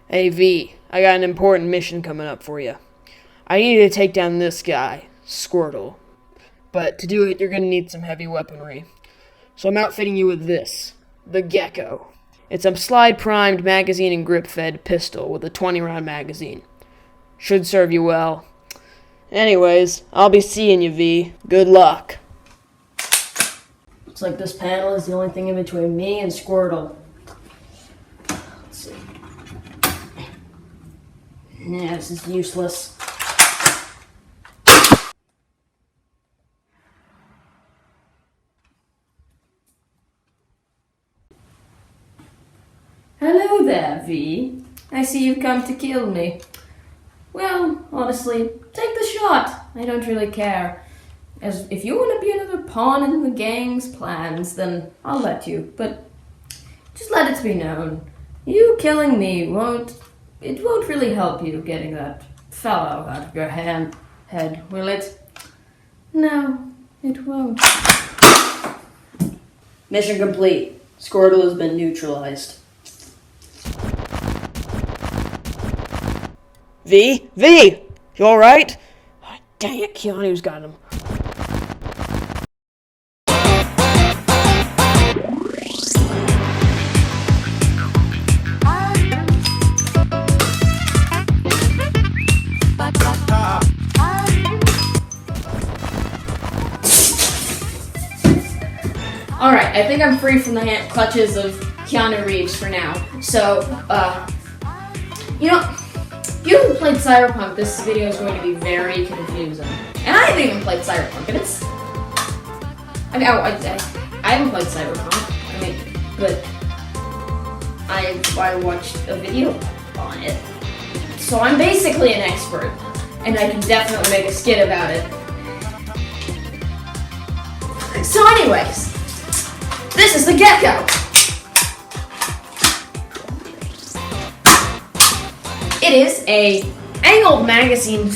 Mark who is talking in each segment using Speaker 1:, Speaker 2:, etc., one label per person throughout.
Speaker 1: Hey V, I got an important mission coming up for you. I need you to take down this guy, Squirtle. But to do it, you're gonna need some heavy weaponry. So I'm outfitting you with this, the Gecko. It's a slide-primed magazine and grip-fed pistol with a 20-round magazine. Should serve you well. Anyways, I'll be seeing you, V. Good luck. Looks like this panel is the only thing in between me and Squirtle. Let's see. Yeah, this is useless. Hello there, V. I see you've come to kill me. Well, honestly, take the shot. I don't really care. As if you want to be another pawn in the gang's plans, then I'll let you. But just let it be known, you killing me won't really help you getting that fellow out of your head, will it? No, it won't. Mission complete. Squirtle has been neutralized. V? You alright? Oh, dang it, Keanu's got him. Alright, I think I'm free from the clutches of Keanu Reeves for now. So, if you haven't played Cyberpunk, this video is going to be very confusing. And I haven't even played Cyberpunk, and it's... I haven't played Cyberpunk, but I watched a video on it. So I'm basically an expert, and I can definitely make a skit about it. So anyways, this is the Gecko. It is a angled magazine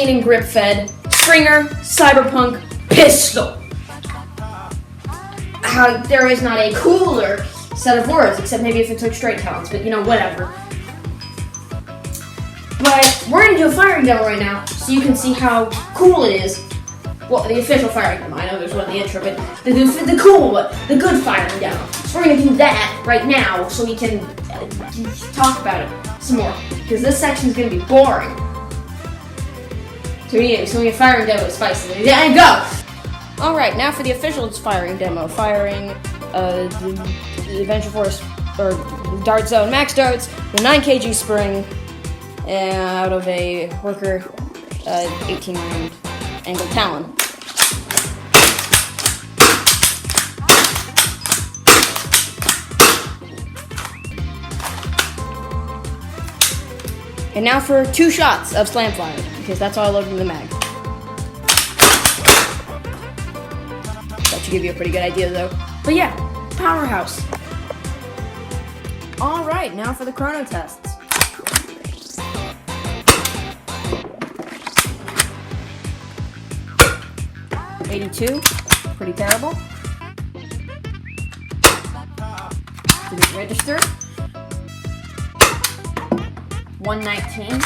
Speaker 1: and grip fed, Stringer, cyberpunk pistol. There is not a cooler set of words, except maybe if it took straight talents, but whatever. But we're going to do a firing demo right now, so you can see how cool it is. Well, the official firing demo, I know there's one in the intro, but the cool one, the good firing demo. So we're going to do that right now, so we can talk about it some more, because this section is going to be boring. So we firing demo is spicy. There you go! Alright, now for the official firing demo. Firing the Adventure Force, or Dart Zone Max Darts, the 9 kg spring, out of a Worker 18 round angled Talon. And now for 2 shots of slam fire, because that's all I loaded in the mag. That should give you a pretty good idea though. But yeah, powerhouse. Alright, now for the chrono tests. $82, pretty terrible. Didn't register. 119.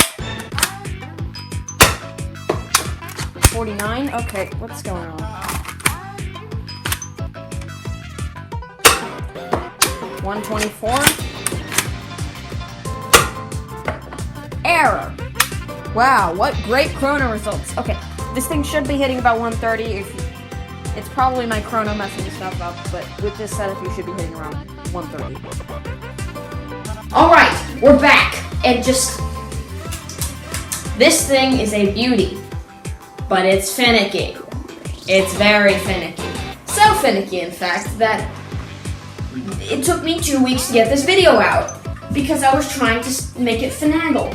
Speaker 1: 49. Okay, what's going on? 124. Error. Wow, what great chrono results. Okay, this thing should be hitting about 130. It's probably my chrono messing stuff up, but with this setup, you should be hitting around 130. Alright, we're back. And this thing is a beauty, but it's finicky. It's very finicky. So finicky, in fact, that it took me 2 weeks to get this video out, because I was trying to make it finagle.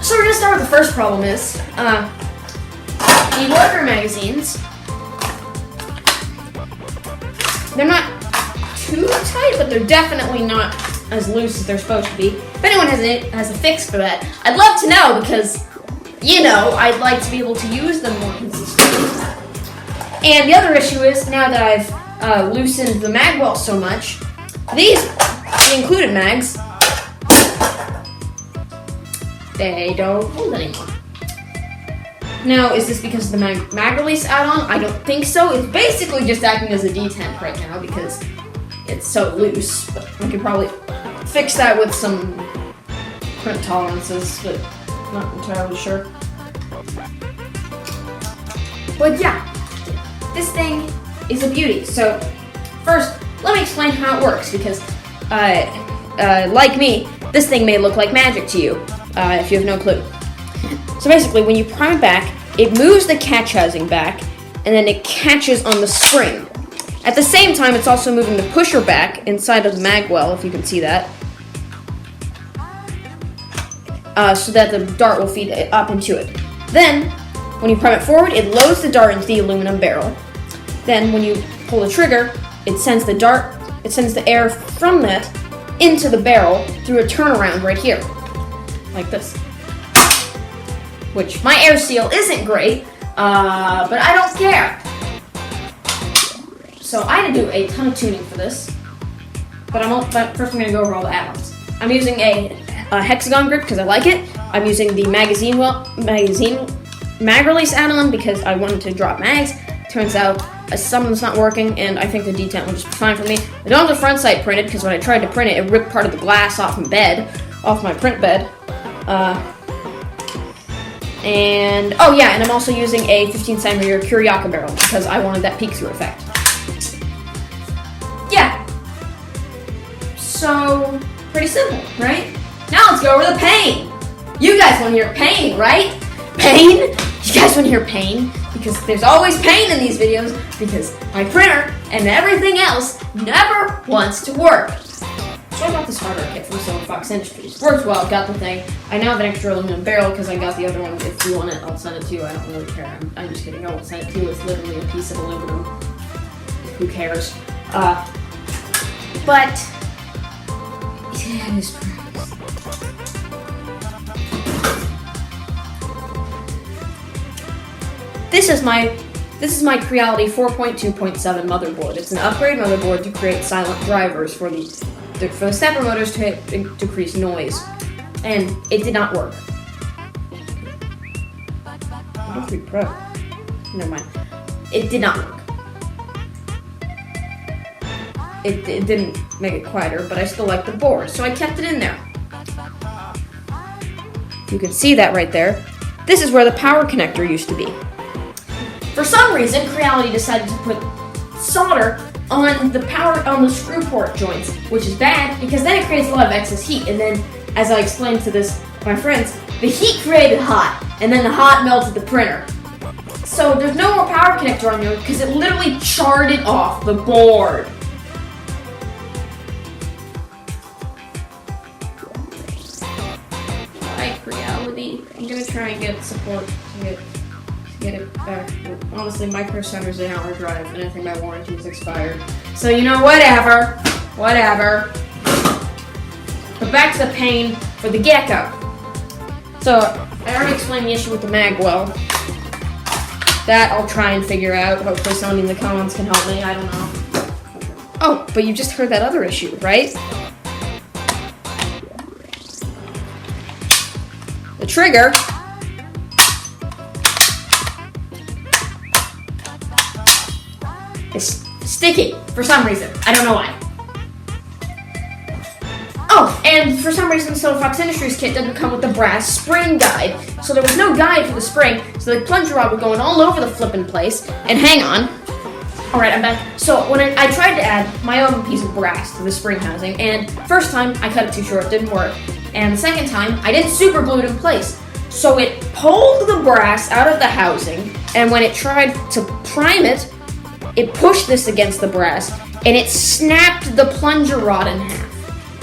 Speaker 1: So we're gonna start with the first problem is, the Worker magazines, they're not too tight, but they're definitely not as loose as they're supposed to be. If anyone has a fix for that, I'd love to know, because, I'd like to be able to use them more consistently. And the other issue is, now that I've loosened the mag well so much, these included mags they don't hold anymore. Now, is this because of the mag release add-on? I don't think so. It's basically just acting as a detent right now because it's so loose. But I could probably fix that with some print tolerances, but not entirely sure. But yeah, this thing is a beauty. So first, let me explain how it works because, like me, this thing may look like magic to you if you have no clue. So basically, when you prime it back, it moves the catch housing back, and then it catches on the spring. At the same time, it's also moving the pusher back inside of the mag well, if you can see that, so that the dart will feed up into it. Then, when you prime it forward, it loads the dart into the aluminum barrel. Then, when you pull the trigger, it sends the air from that into the barrel through a turnaround right here, like this. Which my air seal isn't great, but I don't care. So I had to do a ton of tuning for this, but first I'm gonna go over all the add-ons. I'm using a hexagon grip because I like it. I'm using the magazine mag release add-on because I wanted to drop mags. Turns out some of them's not working, and I think the detent will just be fine for me. I don't have the front sight printed because when I tried to print it, it ripped part of the glass off my print bed. And oh yeah, and I'm also using a 15cm Kuriaka barrel because I wanted that peek-through effect. Yeah. So, pretty simple, right? Now let's go over the pain. You guys want to hear pain, right? Pain? You guys want to hear pain? Because there's always pain in these videos because my printer and everything else never wants to work. So I got this hardware kit from Fox Industries. Works well, got the thing. I now have an extra aluminum barrel because I got the other one. If you want it, I'll send it to you. I don't really care. I'm just kidding. I won't send it to you. It's literally a piece of aluminum. Who cares? But it is priced. This is my Creality 4.2.7 motherboard. It's an upgrade motherboard to create silent drivers for the stepper motors to decrease noise, and it did not work. What if Pro? Never mind. It did not work. It didn't make it quieter, but I still like the board, so I kept it in there. You can see that right there. This is where the power connector used to be. For some reason, Creality decided to put solder on the screw port joints, which is bad because then it creates a lot of excess heat. And then, as I explained to my friends, the heat created hot, and then the hot melted the printer. So there's no more power connector on there because it literally charred it off the board. Alright, Creality. I'm gonna try and get support to get it back. Honestly, Micro Center's an hour drive, and I think my warranty is expired. So, you know, whatever. But back to the pain for the Gecko. So, I already explained the issue with the mag well. That I'll try and figure out. Hopefully someone in the comments can help me, I don't know. Oh, but you just heard that other issue, right? The trigger is sticky for some reason. I don't know why. Oh, and for some reason, so Fox Industries kit doesn't come with the brass spring guide. So there was no guide for the spring, so the plunger rod was going all over the flippin' place. And hang on. Alright, I'm back. So when I tried to add my own piece of brass to the spring housing, and first time I cut it too short, it didn't work. And the second time, I didn't super glue it in place. So it pulled the brass out of the housing, and when it tried to prime it, it pushed this against the brass, and it snapped the plunger rod in half.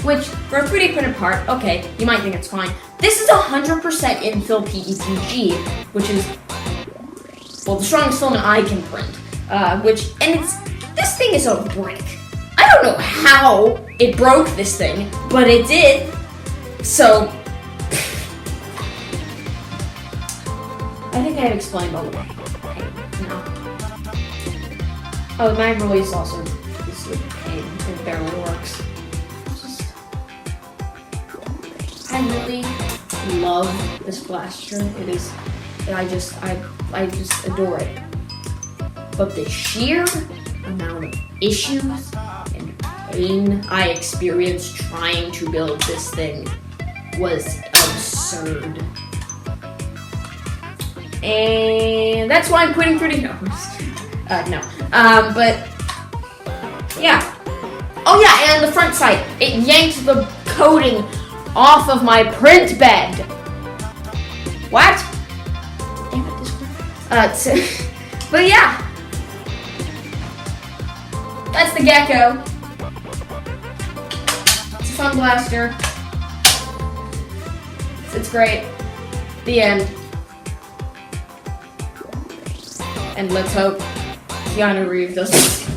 Speaker 1: Which, for a 3D printed part, okay, you might think it's fine. This is 100% infill PETG, which is, well, the strongest filament I can print. This thing is a brick. I don't know how it broke this thing, but it did. So, I think I have explained all of it. No. Oh, the mag release also is a pain. It barely works. I really love this blaster. It is, I just adore it. But the sheer amount of issues and pain I experienced trying to build this thing was absurd. And that's why I'm quitting 3D. But yeah. Oh yeah, and the front sight. It yanked the coating off of my print bed. What? Damn it, Discord. But yeah. That's the Gecko. It's a fun blaster. It's great. The end. And let's hope Keanu Reeves doesn't